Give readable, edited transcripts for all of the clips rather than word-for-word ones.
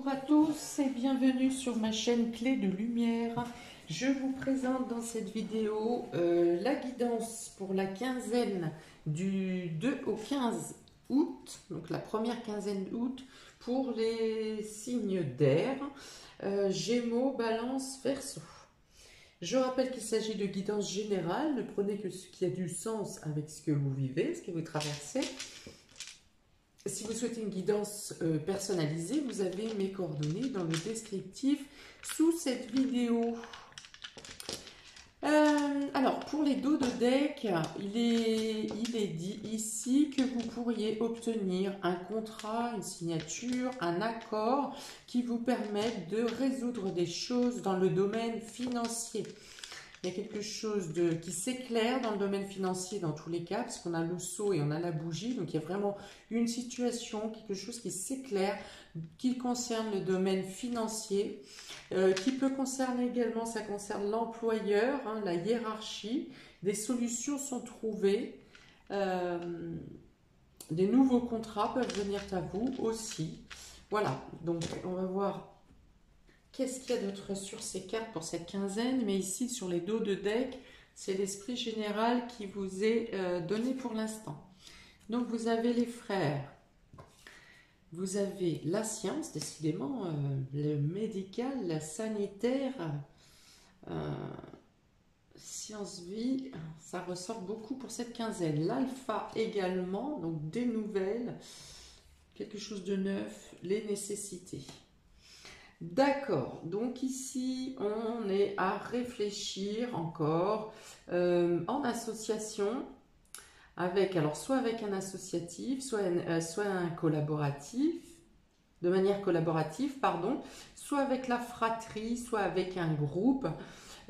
Bonjour à tous et bienvenue sur ma chaîne Clé de Lumière. Je vous présente dans cette vidéo la guidance pour la quinzaine du 2 au 15 août, donc la première quinzaine d'août pour les signes d'air, Gémeaux, Balance, Verseau. Je rappelle qu'il s'agit de guidance générale, ne prenez que ce qui a du sens avec ce que vous vivez, ce que vous traversez. Si vous souhaitez une guidance personnalisée, vous avez mes coordonnées dans le descriptif sous cette vidéo. Alors, pour les dos de deck, il est dit ici que vous pourriez obtenir un contrat, une signature, un accord qui vous permettent de résoudre des choses dans le domaine financier. Il y a quelque chose qui s'éclaire dans le domaine financier dans tous les cas, parce qu'on a le seau et on a la bougie. Donc il y a vraiment une situation, quelque chose qui s'éclaire, qui concerne le domaine financier, qui peut concerner également, ça concerne l'employeur, hein, la hiérarchie. Des solutions sont trouvées. Des nouveaux contrats peuvent venir à vous aussi. Voilà, donc on va voir qu'est-ce qu'il y a d'autre sur ces cartes pour cette quinzaine. Mais ici, sur les dos de deck, c'est l'esprit général qui vous est donné pour l'instant. Donc, vous avez les frères. Vous avez la science, décidément, le médical, la sanitaire, science-vie, ça ressort beaucoup pour cette quinzaine. L'alpha également, donc des nouvelles, quelque chose de neuf, les nécessités. D'accord, donc ici on est à réfléchir encore en association avec, alors soit avec un associatif, soit un collaboratif, de manière collaborative, pardon, soit avec la fratrie, soit avec un groupe.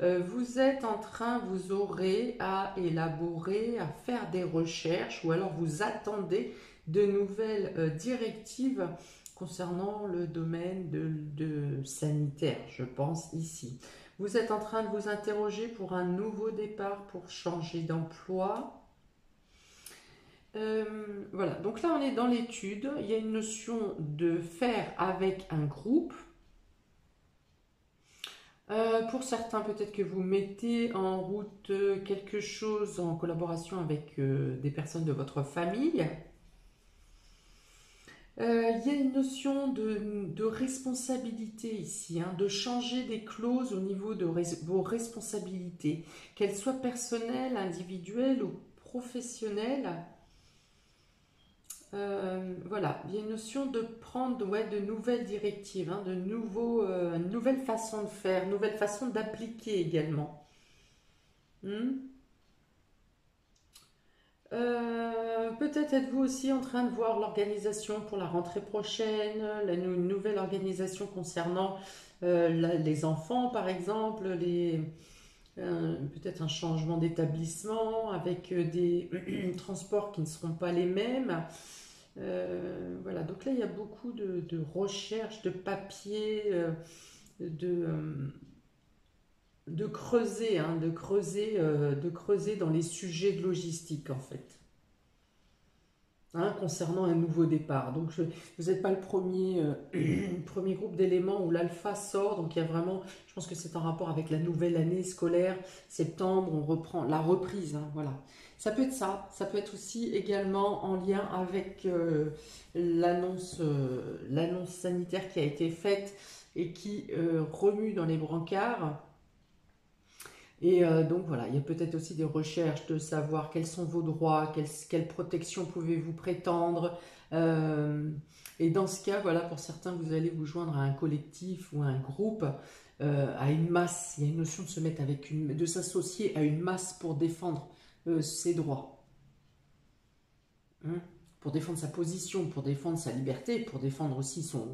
Vous êtes en train, vous aurez à élaborer, à faire des recherches, ou alors vous attendez de nouvelles directives concernant le domaine de sanitaire, je pense ici. Vous êtes en train de vous interroger pour un nouveau départ, pour changer d'emploi. Voilà, donc là on est dans l'étude, il y a une notion de faire avec un groupe. Pour certains, peut-être que vous mettez en route quelque chose en collaboration avec des personnes de votre famille. Il y a une notion de responsabilité ici, hein, de changer des clauses au niveau de vos responsabilités, qu'elles soient personnelles, individuelles ou professionnelles. Voilà, il y a une notion de prendre de nouvelles directives, hein, une nouvelle façon de faire, une nouvelle façon d'appliquer également. Peut-être êtes-vous aussi en train de voir l'organisation pour la rentrée prochaine, une nouvelle organisation concernant les enfants par exemple, peut-être un changement d'établissement avec des transports qui ne seront pas les mêmes. Voilà, donc là il y a beaucoup de recherches, de papier, de, euh, de creuser, hein, de creuser dans les sujets de logistique en fait. Hein, concernant un nouveau départ. Donc vous n'êtes pas le premier, premier groupe d'éléments où l'alpha sort, donc il y a vraiment, je pense que c'est en rapport avec la nouvelle année scolaire, septembre, on reprend la reprise, hein, voilà. Ça peut être ça peut être aussi également en lien avec l'annonce sanitaire qui a été faite et qui remue dans les brancards. Et donc voilà, il y a peut-être aussi des recherches de savoir quels sont vos droits, quelle protection pouvez-vous prétendre. Et dans ce cas, voilà, pour certains, vous allez vous joindre à un collectif ou à un groupe, à une masse. Il y a une notion de se mettre de s'associer à une masse pour défendre ses droits. Hein, pour défendre sa position, pour défendre sa liberté, pour défendre aussi son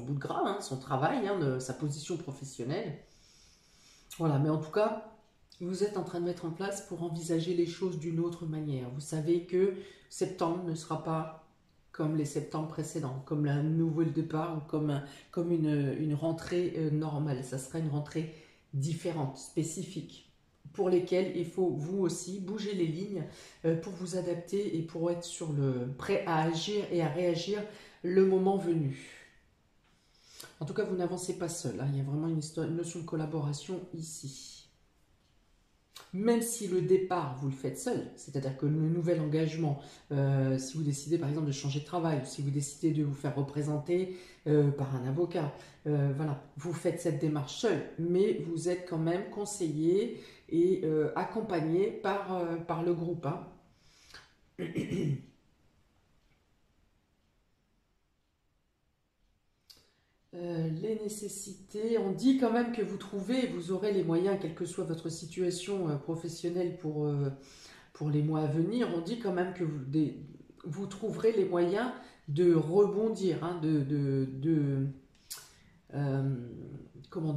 bout de gras, hein, son travail, hein, sa position professionnelle. Voilà, mais en tout cas, vous êtes en train de mettre en place pour envisager les choses d'une autre manière. Vous savez que septembre ne sera pas comme les septembre précédents, comme un nouveau départ ou comme une rentrée normale. Ça sera une rentrée différente, spécifique, pour lesquelles il faut vous aussi bouger les lignes pour vous adapter et pour être prêt à agir et à réagir le moment venu. En tout cas, vous n'avancez pas seul, hein. Il y a vraiment une notion de collaboration ici. Même si le départ, vous le faites seul, c'est-à-dire que le nouvel engagement, si vous décidez par exemple de changer de travail, ou si vous décidez de vous faire représenter par un avocat, voilà, vous faites cette démarche seul, mais vous êtes quand même conseillé et accompagné par le groupe, hein. Les nécessités, on dit quand même que vous aurez les moyens, quelle que soit votre situation professionnelle pour les mois à venir, on dit quand même que vous trouverez les moyens de rebondir, hein, de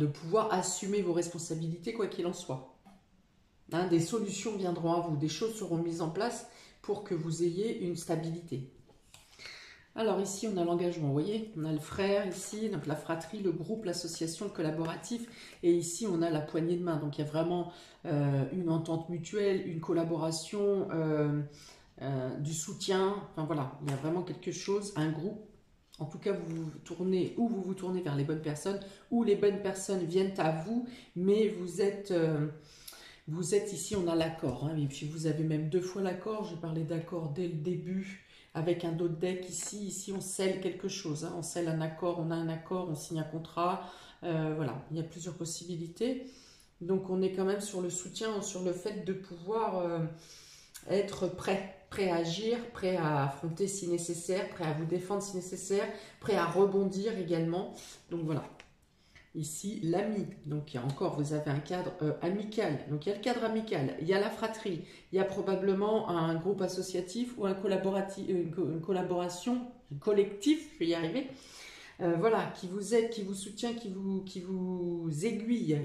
pouvoir assumer vos responsabilités quoi qu'il en soit. Hein, des solutions viendront à vous, des choses seront mises en place pour que vous ayez une stabilité. Alors ici, on a l'engagement, vous voyez, on a le frère ici, donc la fratrie, le groupe, l'association, le collaboratif, et ici, on a la poignée de main. Donc il y a vraiment une entente mutuelle, une collaboration, du soutien, enfin voilà, il y a vraiment quelque chose, un groupe. En tout cas, vous vous tournez vers les bonnes personnes, ou les bonnes personnes viennent à vous, mais vous êtes ici, on a l'accord, hein, et puis vous avez même 2 fois l'accord, j'ai parlé d'accord dès le début, avec un autre deck ici on scelle quelque chose, hein, on scelle un accord, on a un accord, on signe un contrat, voilà, il y a plusieurs possibilités. Donc on est quand même sur le soutien, sur le fait de pouvoir être prêt à agir, prêt à affronter si nécessaire, prêt à vous défendre si nécessaire, prêt à rebondir également. Donc voilà. Ici, l'ami. Donc, il y a encore, vous avez un cadre amical. Donc, il y a le cadre amical, il y a la fratrie, il y a probablement un groupe associatif ou une collaboration, un collectif, je vais y arriver, voilà, qui vous aide, qui vous soutient, qui vous aiguille.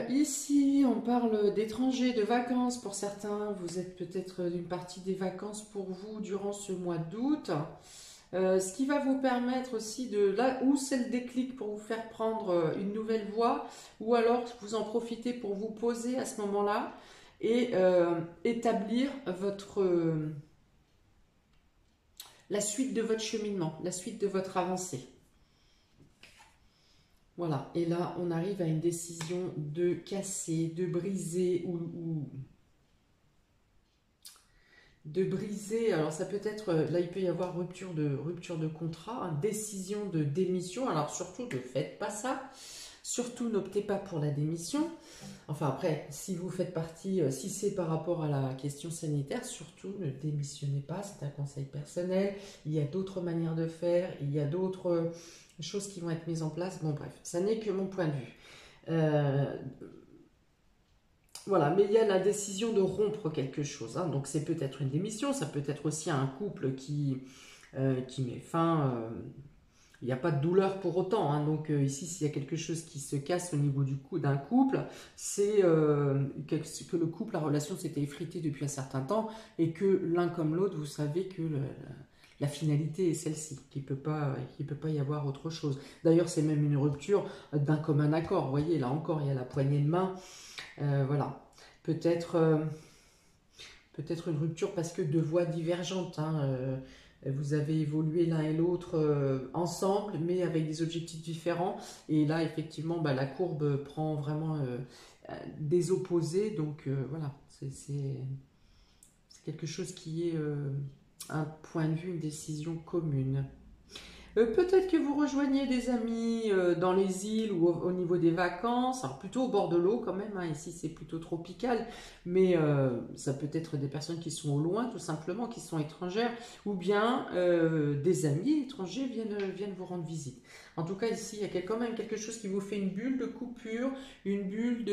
Ici, on parle d'étrangers, de vacances pour certains. Vous êtes peut-être d'une partie des vacances pour vous durant ce mois d'août. Ce qui va vous permettre aussi là où c'est le déclic pour vous faire prendre une nouvelle voie, ou alors vous en profitez pour vous poser à ce moment-là et établir la suite de votre cheminement, la suite de votre avancée. Voilà, et là on arrive à une décision de casser, de briser ou de briser, alors ça peut être, là il peut y avoir rupture de contrat, hein, décision de démission, alors surtout ne faites pas ça, surtout n'optez pas pour la démission, enfin après, si vous faites partie, si c'est par rapport à la question sanitaire, surtout ne démissionnez pas, c'est un conseil personnel, il y a d'autres manières de faire, il y a d'autres choses qui vont être mises en place, bon bref, ça n'est que mon point de vue. Voilà, mais il y a la décision de rompre quelque chose, hein. Donc c'est peut-être une démission, ça peut être aussi un couple qui met fin. Il n'y a pas de douleur pour autant, hein. Donc ici, s'il y a quelque chose qui se casse au niveau d'un couple, c'est que le couple, la relation s'était effritée depuis un certain temps et que l'un comme l'autre, vous savez que la finalité est celle-ci, qu'il ne peut pas y avoir autre chose. D'ailleurs, c'est même une rupture d'un commun accord. Vous voyez, là encore, il y a la poignée de main. Voilà, peut-être une rupture parce que 2 voies divergentes, hein, vous avez évolué l'un et l'autre ensemble, mais avec des objectifs différents. Et là, effectivement, bah, la courbe prend vraiment des opposés. Donc voilà, c'est quelque chose qui est un point de vue, une décision commune. Peut-être que vous rejoignez des amis dans les îles ou au niveau des vacances, alors plutôt au bord de l'eau quand même, hein. Ici c'est plutôt tropical, mais ça peut être des personnes qui sont au loin tout simplement, qui sont étrangères, ou bien des amis étrangers viennent vous rendre visite. En tout cas ici il y a quand même quelque chose qui vous fait une bulle de coupure, une bulle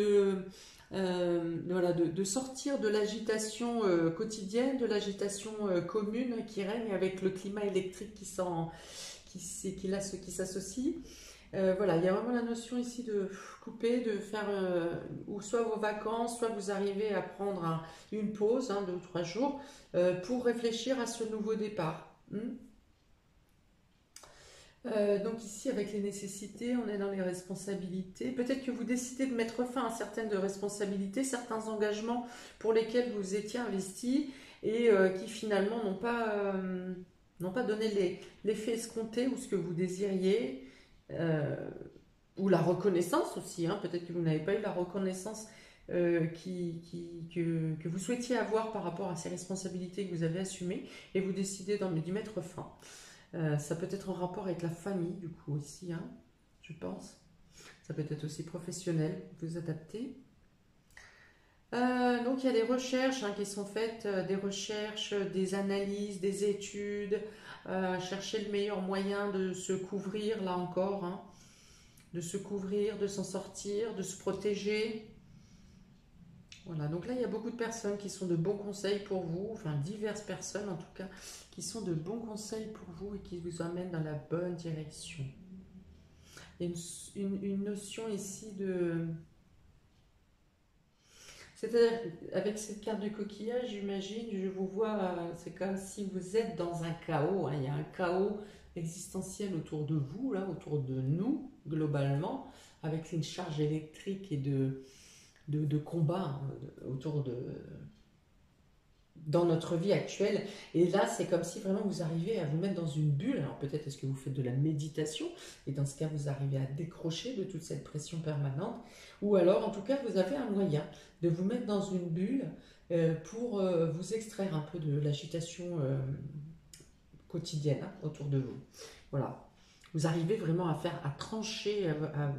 voilà, de sortir de l'agitation quotidienne, de l'agitation commune qui règne avec le climat électrique qui s'associe. Voilà, il y a vraiment la notion ici de couper, de faire ou soit vos vacances, soit vous arrivez à prendre une pause, 2 ou 3 jours, pour réfléchir à ce nouveau départ. Donc ici, avec les nécessités, on est dans les responsabilités. Peut-être que vous décidez de mettre fin à certaines responsabilités, certains engagements pour lesquels vous étiez investi et qui finalement n'ont pas donné l'effet escompté ou ce que vous désiriez, ou la reconnaissance aussi, hein. Peut-être que vous n'avez pas eu la reconnaissance que vous souhaitiez avoir par rapport à ces responsabilités que vous avez assumées, et vous décidez d'y mettre fin. Ça peut être en rapport avec la famille, du coup, aussi, hein, je pense. Ça peut être aussi professionnel, vous adapter. Donc il y a des recherches, hein, qui sont faites, des recherches, des analyses, des études, chercher le meilleur moyen de se couvrir, là encore, hein, de se couvrir, de s'en sortir, de se protéger. Voilà, donc là il y a beaucoup de personnes qui sont de bons conseils pour vous, enfin diverses personnes en tout cas, qui sont de bons conseils pour vous et qui vous emmènent dans la bonne direction. Il y a une notion ici de... C'est-à-dire, avec cette carte du coquillage, j'imagine, je vous vois, c'est comme si vous êtes dans un chaos, hein. Il y a un chaos existentiel autour de vous, là, autour de nous, globalement, avec une charge électrique et de combat, hein, autour de... dans notre vie actuelle. Et là, c'est comme si vraiment vous arrivez à vous mettre dans une bulle. Alors peut-être est-ce que vous faites de la méditation, et dans ce cas, vous arrivez à décrocher de toute cette pression permanente. Ou alors, en tout cas, vous avez un moyen de vous mettre dans une bulle pour vous extraire un peu de l'agitation quotidienne, hein, autour de vous. Voilà. Vous arrivez vraiment à trancher, à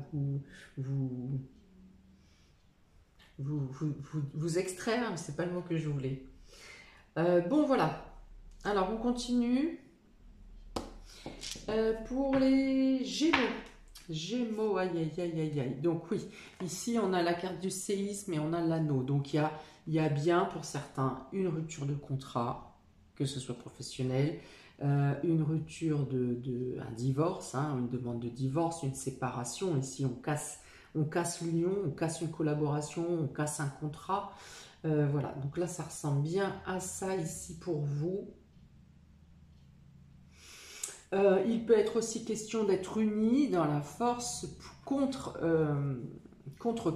vous extraire, mais c'est pas le mot que je voulais. Bon, voilà. Alors, on continue. Pour les Gémeaux. Gémeaux, aïe, aïe, aïe, aïe, aïe. Donc oui, ici, on a la carte du séisme et on a l'anneau. Donc, il y a bien, pour certains, une rupture de contrat, que ce soit professionnel, une rupture un divorce, hein, une demande de divorce, une séparation. Ici, on casse l'union, on casse une collaboration, on casse un contrat. Voilà, donc là, ça ressemble bien à ça ici pour vous. Il peut être aussi question d'être unis dans la force contre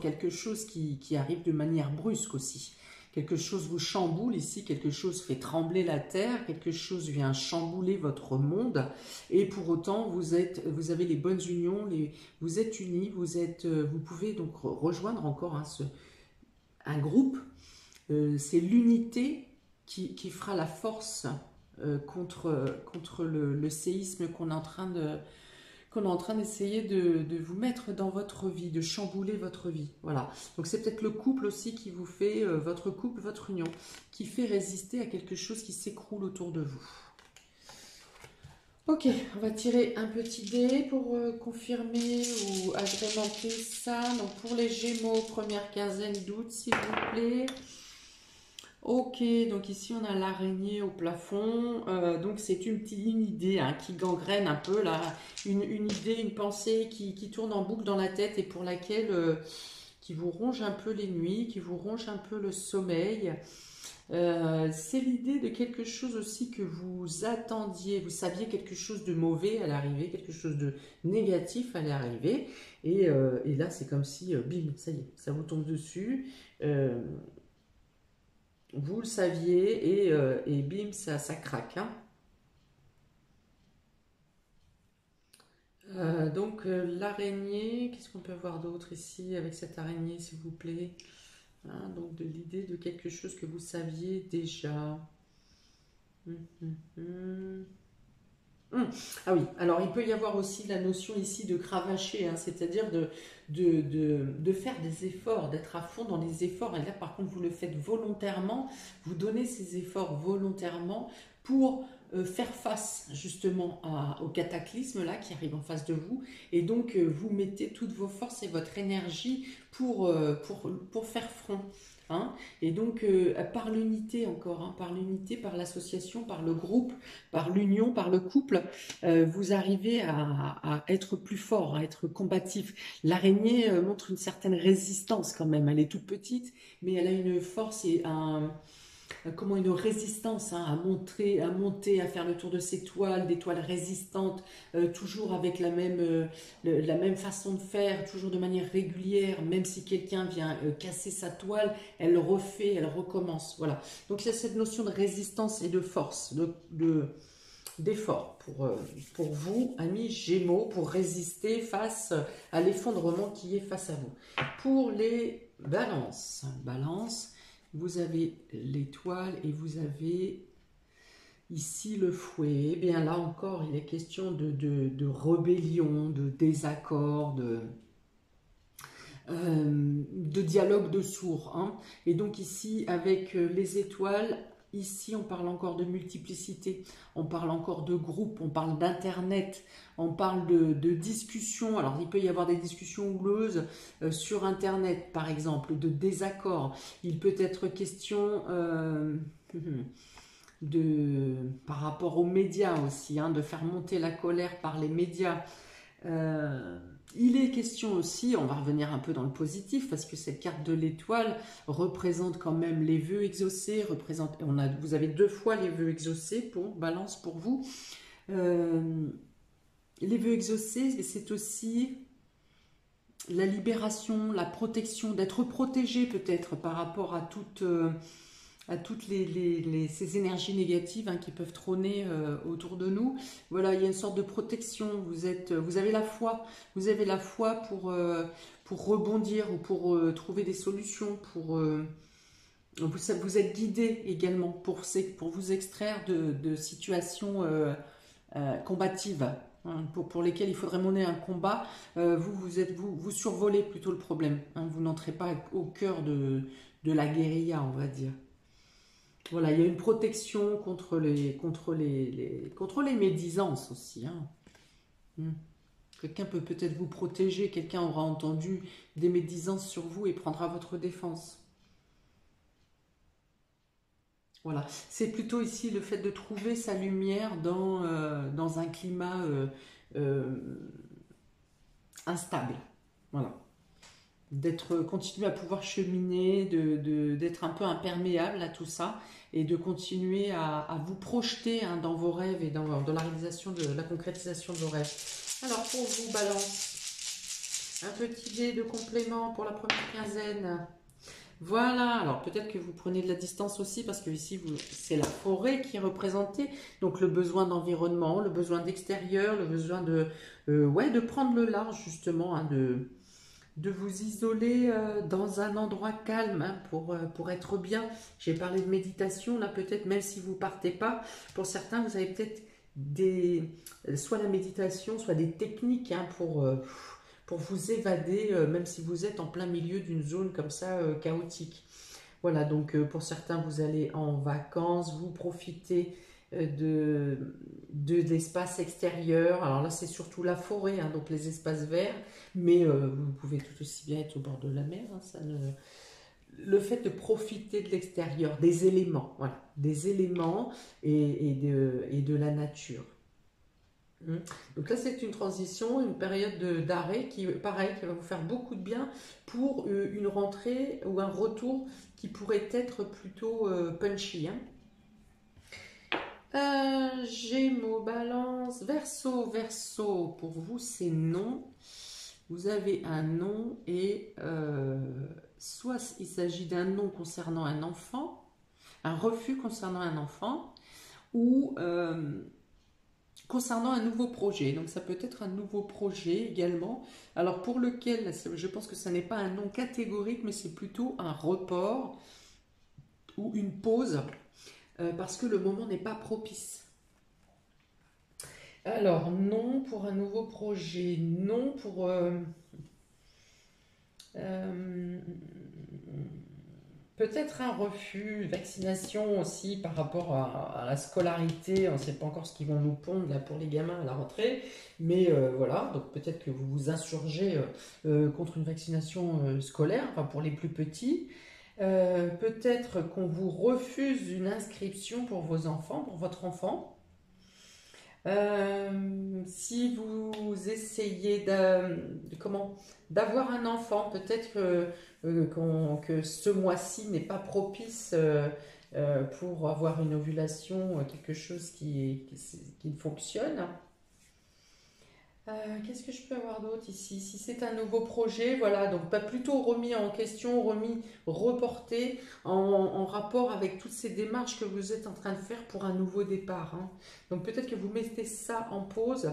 quelque chose qui arrive de manière brusque aussi. Quelque chose vous chamboule ici, quelque chose fait trembler la terre, quelque chose vient chambouler votre monde, et pour autant vous avez les bonnes unions, vous êtes unis, vous pouvez donc rejoindre encore, hein, un groupe. C'est l'unité qui fera la force contre le séisme qu'on est en train d'essayer de vous mettre dans votre vie, de chambouler votre vie. Voilà. Donc c'est peut-être le couple aussi qui vous fait, votre couple, votre union, qui fait résister à quelque chose qui s'écroule autour de vous. Ok, on va tirer un petit dé pour confirmer ou agrémenter ça. Donc pour les Gémeaux, première quinzaine d'août, s'il vous plaît. Ok, donc ici on a l'araignée au plafond, donc c'est une idée, hein, qui gangrène un peu là, une idée, une pensée qui tourne en boucle dans la tête et pour laquelle, qui vous ronge un peu les nuits, qui vous ronge un peu le sommeil. C'est l'idée de quelque chose aussi que vous attendiez, vous saviez quelque chose de mauvais à l'arrivée, quelque chose de négatif à l'arrivée, et là c'est comme si, bim, ça y est, ça vous tombe dessus. Vous le saviez et bim, ça craque, hein. Donc l'araignée, qu'est-ce qu'on peut voir d'autre ici avec cette araignée, s'il vous plaît, hein, donc de l'idée de quelque chose que vous saviez déjà. Ah oui, alors il peut y avoir aussi la notion ici de cravacher, hein, c'est-à-dire de faire des efforts, d'être à fond dans les efforts. Et là, par contre, vous le faites volontairement, vous donnez ces efforts volontairement pour faire face justement au cataclysme là qui arrive en face de vous. Et donc, vous mettez toutes vos forces et votre énergie pour faire front. Hein. Et donc, par l'unité encore, hein, par l'unité, par l'association, par le groupe, par l'union, par le couple, vous arrivez à être plus fort, à être combatif. L'araignée montre une certaine résistance quand même. Elle est toute petite, mais elle a une force et une résistance, hein, à monter, à faire le tour de ses toiles, des toiles résistantes, toujours avec la même façon de faire, toujours de manière régulière, même si quelqu'un vient casser sa toile, elle le refait, elle recommence. Voilà. Donc il y a cette notion de résistance et de force, d'efforts pour vous, amis Gémeaux, pour résister face à l'effondrement qui est face à vous. Pour les balances, vous avez l'étoile et vous avez ici le fouet. Eh bien là encore, il est question de rébellion, de désaccord, de dialogue de sourds. Hein. Et donc ici, avec les étoiles, ici on parle encore de multiplicité, on parle encore de groupe, on parle d'internet, on parle de discussions. Alors il peut y avoir des discussions houleuses sur internet par exemple, de désaccords. Il peut être question par rapport aux médias aussi, hein, de faire monter la colère par les médias. Il est question aussi, on va revenir un peu dans le positif, parce que cette carte de l'étoile représente quand même les vœux exaucés, vous avez 2 fois les vœux exaucés pour Balance pour vous. Les vœux exaucés, c'est aussi la libération, la protection, d'être protégé peut-être par rapport à toutes ces énergies négatives hein, qui peuvent trôner autour de nous. Voilà, il y a une sorte de protection. Vous avez la foi. Vous avez la foi pour rebondir ou pour trouver des solutions. Vous êtes guidé également pour vous extraire de situations combatives. Hein, pour lesquelles il faudrait mener un combat. Vous survolez plutôt le problème. Hein, vous n'entrez pas au cœur de la guérilla, on va dire. Voilà, il y a une protection contre les médisances aussi. Hein. Quelqu'un peut peut-être vous protéger, quelqu'un aura entendu des médisances sur vous et prendra votre défense. Voilà, c'est plutôt ici le fait de trouver sa lumière dans un climat instable. Voilà. Continuer à pouvoir cheminer, d'être un peu imperméable à tout ça et de continuer à vous projeter hein, dans vos rêves et dans la réalisation de la concrétisation de vos rêves. Alors pour vous, Balance, un petit dé de complément pour la première quinzaine. Voilà, alors peut-être que vous prenez de la distance aussi parce que ici c'est la forêt qui est représentée, donc le besoin d'environnement, le besoin d'extérieur, le besoin de prendre le large justement, hein, de vous isoler dans un endroit calme hein, pour être bien. J'ai parlé de méditation, là peut-être même si vous ne partez pas, pour certains vous avez peut-être soit la méditation, soit des techniques hein, pour vous évader, même si vous êtes en plein milieu d'une zone comme ça chaotique. Voilà, donc pour certains vous allez en vacances, vous profitez de l'espace extérieur. Alors là c'est surtout la forêt, hein, donc les espaces verts, mais vous pouvez tout aussi bien être au bord de la mer. Hein, le fait de profiter de l'extérieur, des éléments, voilà, des éléments et de la nature. Donc là c'est une transition, une période d'arrêt qui pareil qui va vous faire beaucoup de bien pour une rentrée ou un retour qui pourrait être plutôt punchy. Hein. Gémeaux, Balance, Verseau, pour vous c'est non. Vous avez un non et soit il s'agit d'un non concernant un enfant, un refus concernant un enfant ou concernant un nouveau projet. Donc ça peut être un nouveau projet également. Alors pour lequel, je pense que ça n'est pas un non catégorique, mais c'est plutôt un report ou une pause parce que le moment n'est pas propice. Alors non pour un nouveau projet, non pour... peut-être un refus, vaccination aussi par rapport à la scolarité. On ne sait pas encore ce qu'ils vont nous pondre là pour les gamins à la rentrée. Mais voilà, donc peut-être que vous vous insurgez contre une vaccination scolaire, enfin pour les plus petits. Peut-être qu'on vous refuse une inscription pour vos enfants, pour votre enfant. Si vous essayez d'avoir un enfant, peut-être que ce mois-ci n'est pas propice pour avoir une ovulation, quelque chose qui fonctionne. Qu'est-ce que je peux avoir d'autre ici? Si c'est un nouveau projet, voilà, donc pas plutôt remis en question, reporté en rapport avec toutes ces démarches que vous êtes en train de faire pour un nouveau départ, hein. Donc peut-être que vous mettez ça en pause,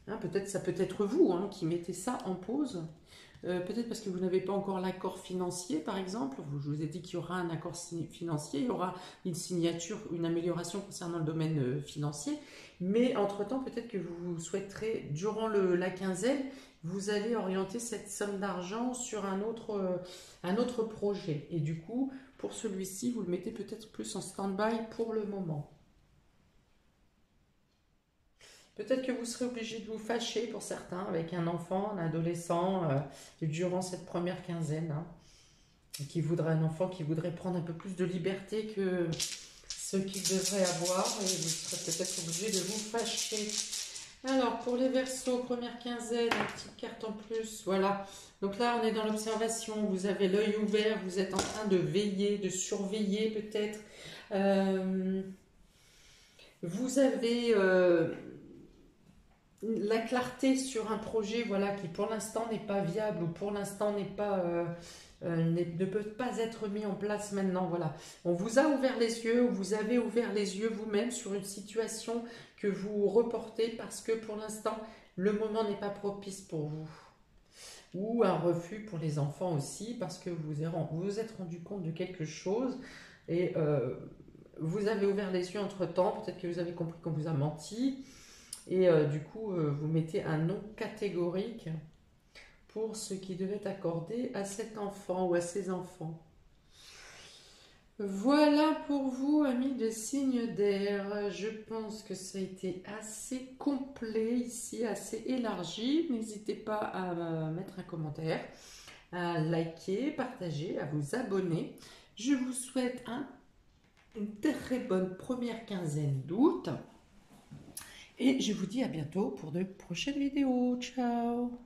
hein, peut-être ça peut être vous, hein, qui mettez ça en pause. Peut-être parce que vous n'avez pas encore l'accord financier, par exemple. Je vous ai dit qu'il y aura un accord financier, il y aura une signature, une amélioration concernant le domaine financier. Mais entre-temps, peut-être que vous souhaiterez, durant la quinzaine, vous allez orienter cette somme d'argent sur un autre projet. Et du coup, pour celui-ci, vous le mettez peut-être plus en stand-by pour le moment. Peut-être que vous serez obligé de vous fâcher pour certains avec un enfant, un adolescent, durant cette première quinzaine, hein, qui voudrait un enfant qui voudrait prendre un peu plus de liberté que ce qu'il devrait avoir, et vous serez peut-être obligé de vous fâcher. Alors, pour les Verseaux, première quinzaine, une petite carte en plus, voilà. Donc là, on est dans l'observation, vous avez l'œil ouvert, vous êtes en train de veiller, de surveiller peut-être. Euh, vous avez la clarté sur un projet, voilà, qui pour l'instant n'est pas viable ou pour l'instant n'est pas, ne peut pas être mis en place maintenant, voilà. On vous a ouvert les yeux, vous avez ouvert les yeux vous-même sur une situation que vous reportez parce que pour l'instant, le moment n'est pas propice pour vous. Ou un refus pour les enfants aussi parce que vous vous êtes rendu compte de quelque chose et vous avez ouvert les yeux entre-temps, peut-être que vous avez compris qu'on vous a menti. Et du coup, vous mettez un non catégorique pour ce qui devait être accordé à cet enfant ou à ces enfants. Voilà pour vous, amis de signe d'air. Je pense que ça a été assez complet ici, assez élargi. N'hésitez pas à mettre un commentaire, à liker, partager, à vous abonner. Je vous souhaite une très bonne première quinzaine d'août. Et je vous dis à bientôt pour de prochaines vidéos. Ciao!